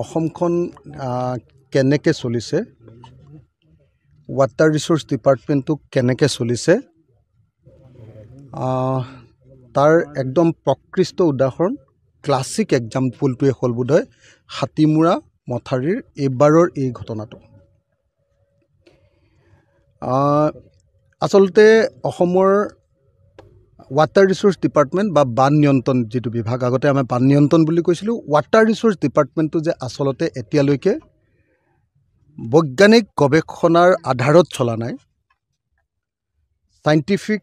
অসমখন কেনেকৈ চলিছে, ৱাটাৰ ৰিচোৰ্চ ডিপাৰ্টমেণ্টটো কেনেকৈ চলিছে, তাৰ একদম প্ৰকৃষ্ট উদাহৰণ ক্লাছিক এক্সাম্পলটোৱে হ'ল বোধহয় হাতীমূৰা মথাউৰিৰ এইবাৰৰ এই ঘটনাটো। আচলতে অসমৰ ৱাটাৰ ৰিচোৰ্চ ডিপাৰ্টমেণ্ট বা বান নিয়ন্ত্ৰণ যিটো বিভাগ, আগতে আমি বান নিয়ন্ত্ৰণ বুলি কৈছিলোঁ, ৱাটাৰ ৰিচোৰ্চ ডিপাৰ্টমেণ্টটো যে আচলতে এতিয়ালৈকে বৈজ্ঞানিক গৱেষণাৰ আধাৰত চলা নাই, চাইণ্টিফিক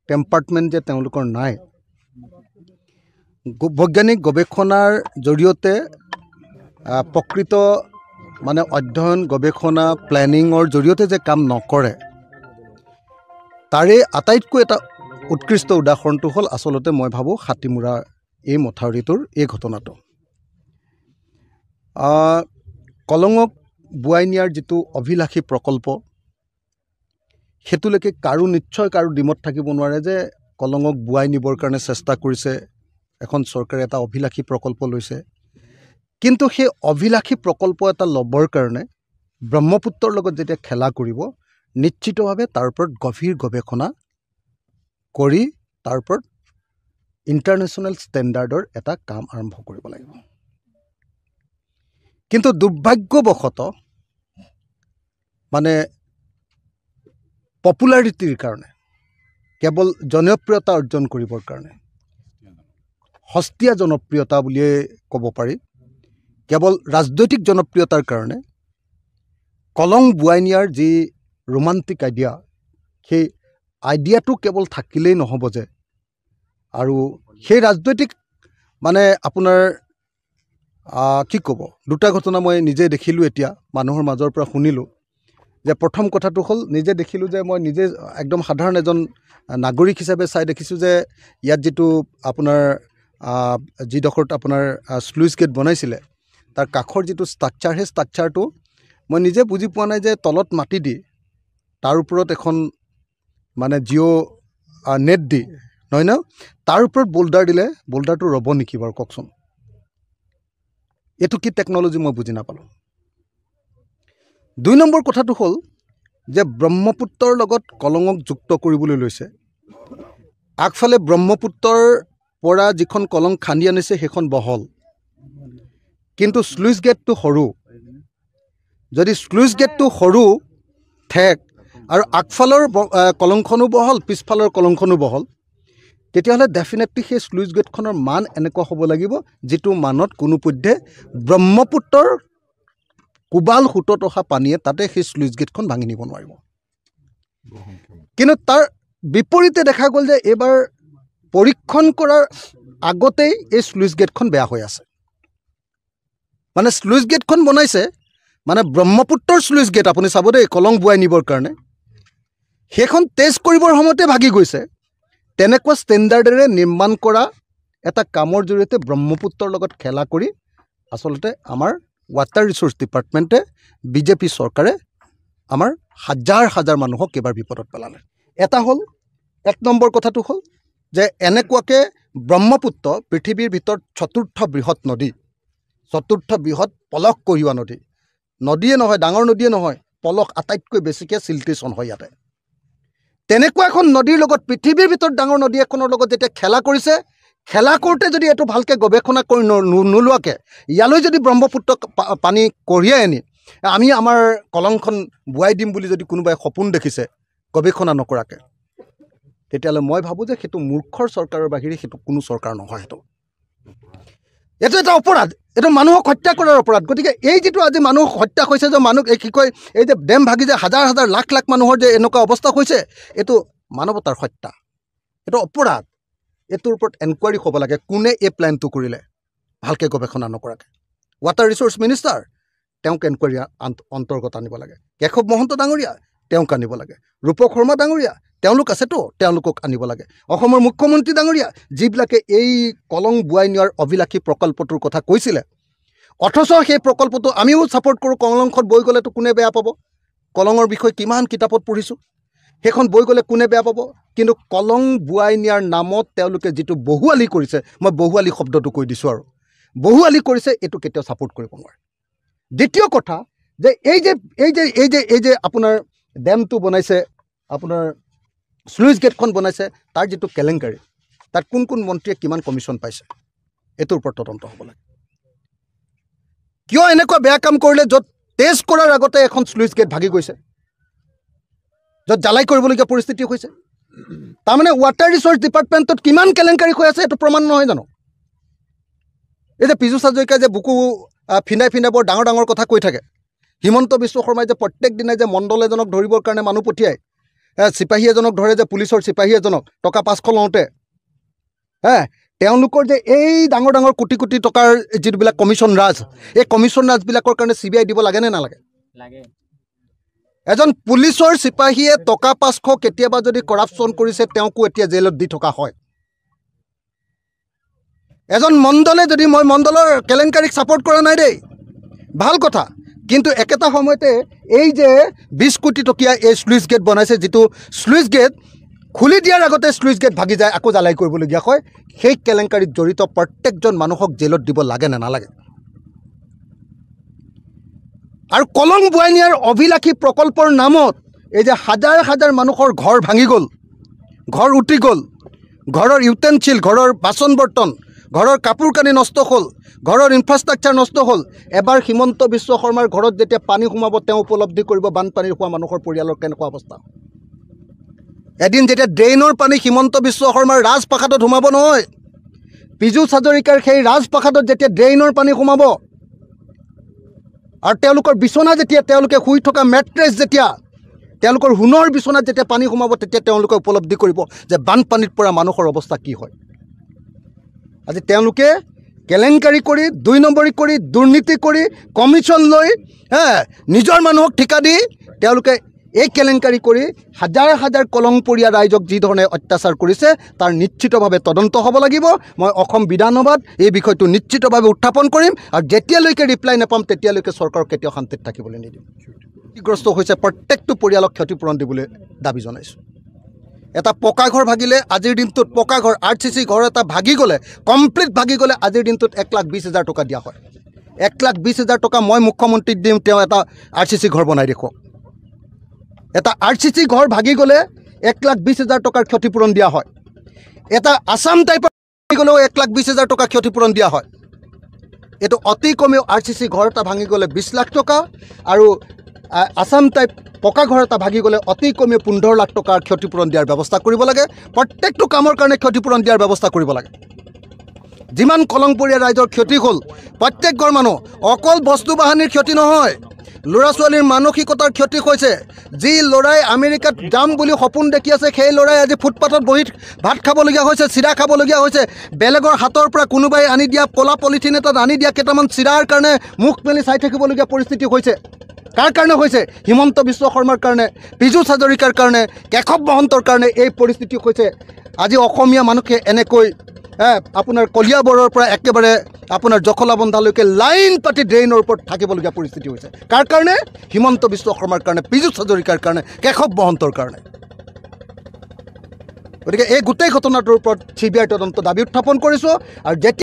টেম্পাৰ্টমেণ্ট যে তেওঁলোকৰ নাই, বৈজ্ঞানিক গৱেষণাৰ জৰিয়তে প্ৰকৃত মানে অধ্যয়ন গৱেষণা প্লেনিঙৰ জৰিয়তে যে কাম নকৰে, তাৰে আটাইতকৈ এটা উৎকৃষ্ট উদাহৰণটো হ'ল আচলতে মই ভাবোঁ হাতীমূৰা এই মথাউৰিটোৰ এই ঘটনাটো। কলঙক বোৱাই নিয়াৰ যিটো অভিলাষী প্ৰকল্প, সেইটোলৈকে নিশ্চয় কাৰো ডিমত থাকিব নোৱাৰে যে কলঙক বোৱাই নিবৰ কাৰণে চেষ্টা কৰিছে, এখন চৰকাৰে এটা অভিলাষী প্ৰকল্প লৈছে। কিন্তু সেই অভিলাষী প্ৰকল্প এটা ল'বৰ কাৰণে ব্ৰহ্মপুত্ৰৰ লগত যেতিয়া খেলা কৰিব, নিশ্চিতভাৱে তাৰ ওপৰত গভীৰ গৱেষণা কৰি তাৰ ওপৰত ইণ্টাৰনেশ্যনেল ষ্টেণ্ডাৰ্ডৰ এটা কাম আৰম্ভ কৰিব লাগিব। কিন্তু দুৰ্ভাগ্যবশতঃ মানে পপুলাৰিটিৰ কাৰণে, কেৱল জনপ্ৰিয়তা অৰ্জন কৰিবৰ কাৰণে, সস্তীয়া জনপ্ৰিয়তা বুলিয়ে ক'ব পাৰি, কেৱল ৰাজনৈতিক জনপ্ৰিয়তাৰ কাৰণে কলং বোৱাই নিয়াৰ যি ৰোমান্টিক আইডিয়া, সেই আইডিয়াটো কেৱল থাকিলেই নহ'ব যে, আৰু সেই ৰাজনৈতিক মানে আপোনাৰ কি ক'ব, দুটা ঘটনা মই নিজে দেখিলোঁ, এতিয়া মানুহৰ মাজৰ পৰা শুনিলোঁ যে প্ৰথম কথাটো হ'ল, নিজে দেখিলোঁ যে মই নিজে একদম সাধাৰণ এজন নাগৰিক হিচাপে চাই দেখিছোঁ যে ইয়াত যিটো আপোনাৰ যিডোখৰত আপোনাৰ স্লুইচ গেট বনাইছিলে, তাৰ কাষৰ যিটো ষ্ট্ৰাকচাৰ, সেই ষ্ট্ৰাকচাৰটো মই নিজে বুজি পোৱা নাই যে তলত মাটি দি তাৰ ওপৰত এখন মানে জিঅ' নেট দি, নহয় ন, তাৰ ওপৰত বোল্ডাৰ দিলে বোল্ডাৰটো ৰ'ব নেকি বাৰু কওকচোন? এইটো কি টেকন'লজি মই বুজি নাপালোঁ। ২ নম্বৰ কথাটো হ'ল যে ব্ৰহ্মপুত্ৰৰ লগত কলঙক যুক্ত কৰিবলৈ লৈছে। আগফালে ব্ৰহ্মপুত্ৰৰ পৰা যিখন কলং খান্দি আনিছে সেইখন বহল, কিন্তু স্লুইচ গেটটো সৰু। যদি স্লুইচ গেটটো সৰু ঠেক আৰু আগফালৰ কলংখনো বহল, পিছফালৰ কলংখনো বহল, তেতিয়াহ'লে ডেফিনেটলি সেই স্লুইচ গেটখনৰ মান এনেকুৱা হ'ব লাগিব যিটো মানত কোনোপধ্যে ব্ৰহ্মপুত্ৰৰ কোবাল সোঁতত অহা পানীয়ে তাতে সেই স্লুইচ গেটখন ভাঙি নিব নোৱাৰিব। কিন্তু তাৰ বিপৰীতে দেখা গ'ল যে এইবাৰ পৰীক্ষণ কৰাৰ আগতেই এই স্লুইচ গেটখন বেয়া হৈ আছে। মানে স্লুইচ গেটখন বনাইছে, মানে ব্ৰহ্মপুত্ৰৰ স্লুইচ গেট, আপুনি চাব দেই, কলং বোৱাই নিবৰ কাৰণে, সেইখন টেষ্ট কৰিবৰ সময়তে ভাগি গৈছে। তেনেকুৱা ষ্টেণ্ডাৰ্ডেৰে নিৰ্মাণ কৰা এটা কামৰ জৰিয়তে ব্ৰহ্মপুত্ৰৰ লগত খেলা কৰি আচলতে আমাৰ ৱাটাৰ ৰিচোৰ্চ ডিপাৰ্টমেণ্টে, বিজেপি চৰকাৰে আমাৰ হাজাৰ হাজাৰ মানুহক কেইবাৰ বিপদত পেলালে। এটা হ'ল, ১ নম্বৰ কথাটো হ'ল যে এনেকুৱাকৈ ব্ৰহ্মপুত্ৰ পৃথিৱীৰ ভিতৰত চতুৰ্থ বৃহৎ নদী, চতুৰ্থ বৃহৎ পলস কঢ়িওৱা নদী, নদীয়ে নহয়, ডাঙৰ নদীয়ে নহয়, পলস আটাইতকৈ বেছিকৈ চিল্ট্ৰেশ্যন হয় ইয়াতে। তেনেকুৱা এখন নদীৰ লগত, পৃথিৱীৰ ভিতৰত ডাঙৰ নদী এখনৰ লগত যেতিয়া খেলা কৰিছে, খেলা কৰোঁতে যদি এইটো ভালকৈ গৱেষণা কৰি নোলোৱাকৈ ইয়ালৈ যদি ব্ৰহ্মপুত্ৰক পানী কঢ়িয়াই আনি আমি আমাৰ কলংখন বোৱাই দিম বুলি যদি কোনোবাই সপোন দেখিছে গৱেষণা নকৰাকৈ, তেতিয়াহ'লে মই ভাবোঁ যে সেইটো মূৰ্খৰ চৰকাৰৰ বাহিৰে সেইটো কোনো চৰকাৰ নহয়। এইটো এটা অপৰাধ, এইটো মানুহক হত্যা কৰাৰ অপৰাধ। গতিকে এই যিটো আজি মানুহ হত্যা হৈছে, যে মানুহ কি কয়, এই যে ডেম ভাগি যে হাজাৰ হাজাৰ লাখ লাখ মানুহৰ যে এনেকুৱা অৱস্থা হৈছে, এইটো মানৱতাৰ হত্যা, এইটো অপৰাধ। এইটোৰ ওপৰত এনকুৱাৰী হ'ব লাগে, কোনে এই প্লেনটো কৰিলে ভালকৈ গৱেষণা নকৰাকৈ। ৱাটাৰ ৰিচোৰ্চ মিনিষ্টাৰ, তেওঁক এনকুৱাৰী অন্তৰ্গত আনিব লাগে। কেশৱ মহন্ত ডাঙৰীয়া, তেওঁক আনিব লাগে। ৰূপক শৰ্মা ডাঙৰীয়া, তেওঁলোক আছেতো, তেওঁলোকক আনিব লাগে। অসমৰ মুখ্যমন্ত্ৰী ডাঙৰীয়া, যিবিলাকে এই কলং বোৱাই নিয়াৰ অভিলাষী প্ৰকল্পটোৰ কথা কৈছিলে, অথচ সেই প্ৰকল্পটো আমিও ছাপোৰ্ট কৰোঁ। কলংখন বৈ গ'লেতো কোনে বেয়া পাব? কলঙৰ বিষয়ে কিমান কিতাপত পঢ়িছোঁ, সেইখন বৈ গ'লে কোনে বেয়া পাব? কিন্তু কলং বোৱাই নিয়াৰ নামত তেওঁলোকে যিটো বহুৱালি কৰিছে, মই বহুৱালি শব্দটো কৈ দিছোঁ আৰু, বহুৱালি কৰিছে, এইটো কেতিয়াও ছাপোৰ্ট কৰিব নোৱাৰে। দ্বিতীয় কথা যে এই যে আপোনাৰ ডেমটো বনাইছে, আপোনাৰ স্লুইচ গেটখন বনাইছে, তাৰ যিটো কেলেংকাৰী, তাত কোন কোন মন্ত্ৰীয়ে কিমান কমিশ্যন পাইছে, এইটোৰ ওপৰত তদন্ত হ'ব লাগে। কিয় এনেকুৱা বেয়া কাম কৰিলে য'ত টেষ্ট কৰাৰ আগতে এখন স্লুইচ গেট ভাগি গৈছে, য'ত জ্বালাই কৰিবলগীয়া পৰিস্থিতি হৈছে? তাৰমানে ৱাটাৰ ৰিচোৰ্চ ডিপাৰ্টমেণ্টত কিমান কেলেংকাৰী হৈ আছে এইটো প্ৰমাণ নহয় জানো? এই যে পীযুষ হাজৰিকাই যে বুকু ফিনাই বৰ ডাঙৰ ডাঙৰ কথা কৈ থাকে, হিমন্ত বিশ্ব শৰ্মাই যে প্ৰত্যেক দিনাই যে মণ্ডল এজনক ধৰিবৰ কাৰণে মানুহ পঠিয়ায়, চিপাহী এজনক ধৰে, যে পুলিচৰ চিপাহী এজনক টকা 500 লওঁতে, তেওঁলোকৰ যে এই ডাঙৰ ডাঙৰ কোটি কোটি টকাৰ যিবিলাক কমিশ্যন ৰাজ, এই কমিশ্যন ৰাজবিলাকৰ কাৰণে CBI দিব লাগে নে নালাগে? এজন পুলিচৰ চিপাহীয়ে টকা 500 কেতিয়াবা যদি কৰাপশ্যন কৰিছে, তেওঁকো এতিয়া জেলত দি থকা হয়। এজন মণ্ডলে যদি, মই মণ্ডলৰ কেলেংকাৰীক ছাপোৰ্ট কৰা নাই দেই, ভাল কথা, কিন্তু একেটা সময়তে এই যে 20 কোটি টকীয়া এই স্লুইচ গেট বনাইছে, যিটো স্লুইচ গেট খুলি দিয়াৰ আগতে স্লুইচ গেট ভাগি যায়, আকৌ জ্বালাই কৰিবলগীয়া হয়, সেই কেলেংকাৰীত জড়িত প্ৰত্যেকজন মানুহক জেলত দিব লাগে নে নালাগে? আৰু কলং বুৱাই নিয়াৰ অভিলাষী প্ৰকল্পৰ নামত এই যে হাজাৰ হাজাৰ মানুহৰ ঘৰ ভাঙি গ'ল, ঘৰ উটি গ'ল, ঘৰৰ ইউটেনচিল, ঘৰৰ বাচন বৰ্তন, ঘৰৰ কাপোৰ কানি নষ্ট হ'ল, ঘৰৰ ইনফ্ৰাষ্ট্ৰাকচাৰ নষ্ট হ'ল। এবাৰ হিমন্ত বিশ্ব শৰ্মাৰ ঘৰত যেতিয়া পানী সোমাব, তেওঁ উপলব্ধি কৰিব বানপানীৰ হোৱা মানুহৰ পৰিয়ালৰ কেনেকুৱা অৱস্থা। এদিন যেতিয়া ড্ৰেইনৰ পানী হিমন্ত বিশ্ব শৰ্মাৰ ৰাজপ্ৰাসাদত সোমাব নহয়, পীযুষ হাজৰিকাৰ সেই ৰাজপ্ৰাসাদত যেতিয়া ড্ৰেইনৰ পানী সোমাব, আৰু তেওঁলোকৰ বিচনা যেতিয়া, তেওঁলোকে শুই থকা মেট্ৰেছ যেতিয়া, তেওঁলোকৰ সোণৰ বিচনাত যেতিয়া পানী সোমাব, তেতিয়া তেওঁলোকে উপলব্ধি কৰিব যে বানপানীত পৰা মানুহৰ অৱস্থা কি হয়। আজি তেওঁলোকে কেলেংকাৰী কৰি, 2 নম্বৰী কৰি, দুৰ্নীতি কৰি, কমিশ্যন লৈ, নিজৰ মানুহক ঠিকা দি তেওঁলোকে এই কেলেংকাৰী কৰি হাজাৰ হাজাৰ কলংপৰীয়া ৰাইজক যি ধৰণে অত্যাচাৰ কৰিছে, তাৰ নিশ্চিতভাৱে তদন্ত হ'ব লাগিব। মই অসম বিধানসভাত এই বিষয়টো নিশ্চিতভাৱে উত্থাপন কৰিম, আৰু যেতিয়ালৈকে ৰিপ্লাই নাপাম তেতিয়ালৈকে চৰকাৰক কেতিয়াও শান্তিত থাকিবলৈ নিদিম। ক্ষতিগ্ৰস্ত হৈছে প্ৰত্যেকটো পৰিয়ালক ক্ষতিপূৰণ দিবলৈ দাবী জনাইছোঁ। এটা পকা ঘৰ ভাগিলে আজিৰ দিনটোত, পকা ঘৰ RCC ঘৰ এটা ভাগি গ'লে, কমপ্লিট ভাগি গ'লে আজিৰ দিনটোত 1,20,000 টকা দিয়া হয়। 1,20,000 টকা মই মুখ্যমন্ত্ৰীক দিম, তেওঁ এটা RCC ঘৰ বনাই দেখুৱাওক। এটা RCC ঘৰ ভাগি গ'লে 1,20,000 টকাৰ ক্ষতিপূৰণ দিয়া হয়। এটা আছাম টাইপৰ ভাঙি গ'লেও 1,20,000 টকা ক্ষতিপূৰণ দিয়া হয়। এইটো অতি কমেও RCC ঘৰ এটা ভাঙি গ'লে 20 লাখ টকা, আৰু আছাম টাইপ পকা ঘৰ এটা ভাগি গ'লে অতি কমেও 15 লাখ টকাৰ ক্ষতিপূৰণ দিয়াৰ ব্যৱস্থা কৰিব লাগে। প্ৰত্যেকটো কামৰ কাৰণে ক্ষতিপূৰণ দিয়াৰ ব্যৱস্থা কৰিব লাগে। যিমান কলংপৰীয়া ৰাইজৰ ক্ষতি হ'ল, প্ৰত্যেক ঘৰ মানুহ, অকল বস্তু বাহানিৰ ক্ষতি নহয়, ল'ৰা ছোৱালীৰ মানসিকতাৰ ক্ষতি হৈছে। যি ল'ৰাই আমেৰিকাত যাম বুলি সপোন দেখি আছে, সেই ল'ৰাই আজি ফুটপাথত বহি ভাত খাবলগীয়া হৈছে, চিৰা খাবলগীয়া হৈছে। বেলেগৰ হাতৰ পৰা কোনোবাই আনি দিয়া ক'লা পলিথিন এটাত আনি দিয়া কেইটামান চিৰাৰ কাৰণে মুখ মেলি চাই থাকিবলগীয়া পৰিস্থিতি হৈছে। কাৰ কাৰণে হৈছে? হিমন্ত বিশ্ব শৰ্মাৰ কাৰণে, পীযুষ হাজৰিকাৰ কাৰণে, কেশৱ মহন্তৰ কাৰণে এই পৰিস্থিতি হৈছে। আজি অসমীয়া মানুহে এনেকৈ আপোনাৰ কলিয়াবৰৰ পৰা একেবাৰে আপোনাৰ জখলাবন্ধালৈকে লাইন পাতি ড্ৰেইনৰ ওপৰত থাকিবলগীয়া পৰিস্থিতি হৈছে। কাৰ কাৰণে? হিমন্ত বিশ্ব শৰ্মাৰ কাৰণে, পীযুষ হাজৰিকাৰ কাৰণে, কেশৱ মহন্তৰ কাৰণে। গতিকে এই গোটেই ঘটনাটোৰ ওপৰত CBI তদন্ত দাবী উত্থাপন কৰিছোঁ। আৰু যেতিয়া